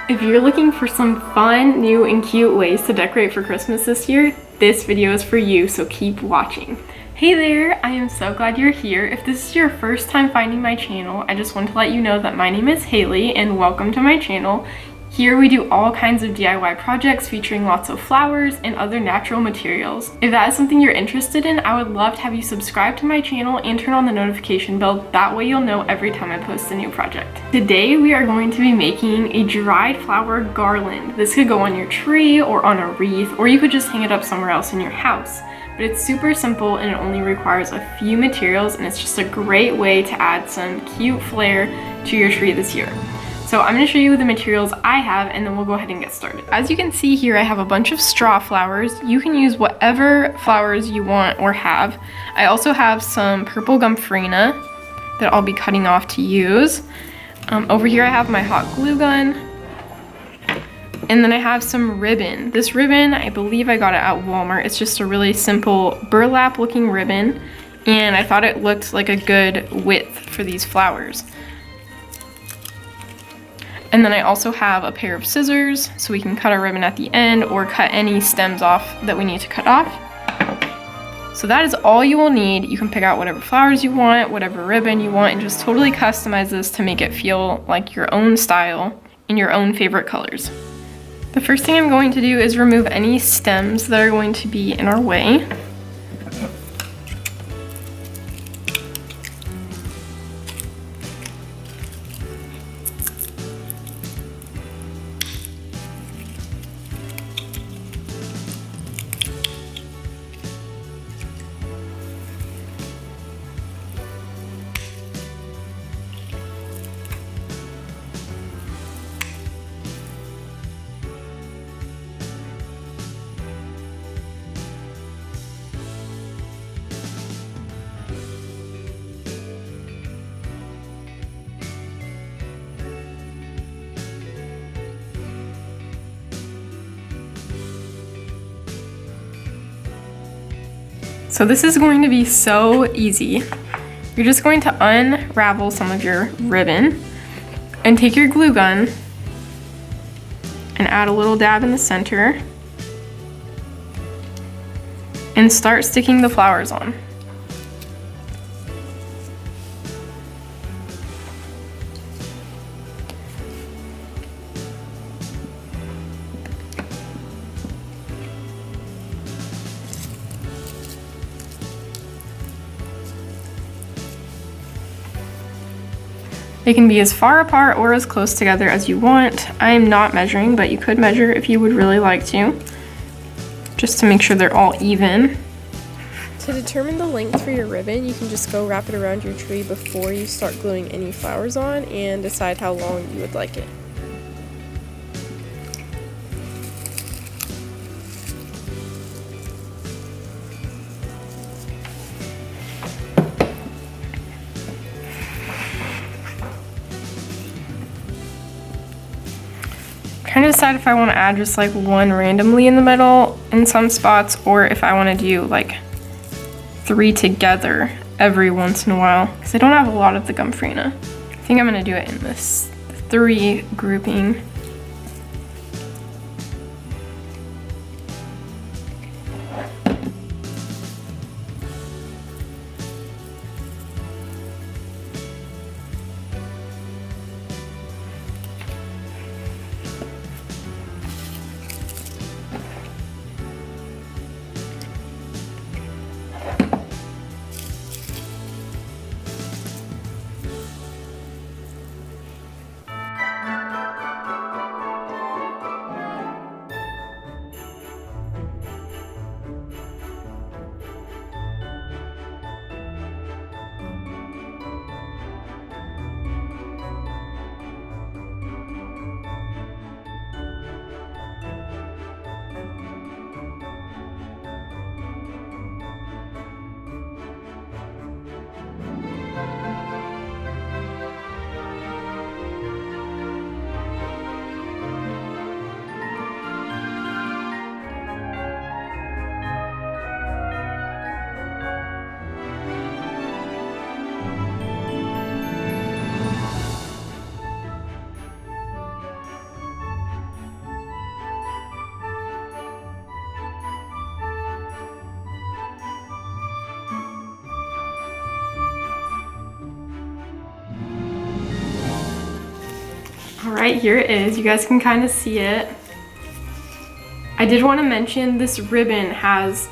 If you're looking for some fun, new, and cute ways to decorate for Christmas this year, this video is for you, so keep watching. Hey there, I am so glad you're here. If this is your first time finding my channel, I just want to let you know that my name is Haley and welcome to my channel. Here we do all kinds of DIY projects featuring lots of flowers and other natural materials. If that is something you're interested in, I would love to have you subscribe to my channel and turn on the notification bell. That way you'll know every time I post a new project. Today we are going to be making a dried flower garland. This could go on your tree or on a wreath, or you could just hang it up somewhere else in your house. But it's super simple and it only requires a few materials, and it's just a great way to add some cute flair to your tree this year. So I'm going to show you the materials I have and then we'll go ahead and get started. As you can see here, I have a bunch of straw flowers. You can use whatever flowers you want or have. I also have some purple gomphrena that I'll be cutting off to use. Over here I have my hot glue gun. And then I have some ribbon. This ribbon, I believe I got it at Walmart. It's just a really simple burlap looking ribbon. And I thought it looked like a good width for these flowers. And then I also have a pair of scissors so we can cut our ribbon at the end or cut any stems off that we need to cut off. So that is all you will need. You can pick out whatever flowers you want, whatever ribbon you want, and just totally customize this to make it feel like your own style in your own favorite colors. The first thing I'm going to do is remove any stems that are going to be in our way. So this is going to be so easy. You're just going to unravel some of your ribbon and take your glue gun and add a little dab in the center and start sticking the flowers on. They can be as far apart or as close together as you want. I am not measuring, but you could measure if you would really like to, just to make sure they're all even. To determine the length for your ribbon, you can just go wrap it around your tree before you start gluing any flowers on and decide how long you would like it. Trying to decide if I want to add just like one randomly in the middle in some spots, or if I want to do like 3 together every once in a while, because I don't have a lot of the gomphrena. I think I'm going to do it in this 3 grouping. right, here it is. You guys can kind of see it. I did want to mention this ribbon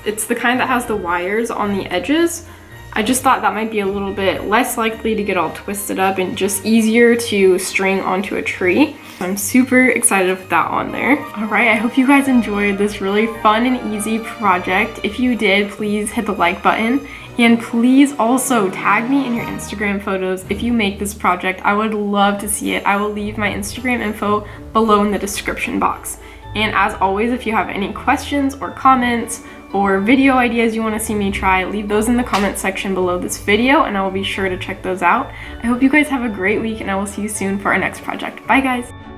it's the kind that has the wires on the edges. I just thought that might be a little bit less likely to get all twisted up and just easier to string onto a tree. I'm super excited to put that on there. All right, I hope you guys enjoyed this really fun and easy project. If you did, please hit the like button. And please also tag me in your Instagram photos if you make this project. I would love to see it. I will leave my Instagram info below in the description box. And as always, if you have any questions or comments or video ideas you want to see me try, leave those in the comment section below this video and I will be sure to check those out. I hope you guys have a great week and I will see you soon for our next project. Bye guys!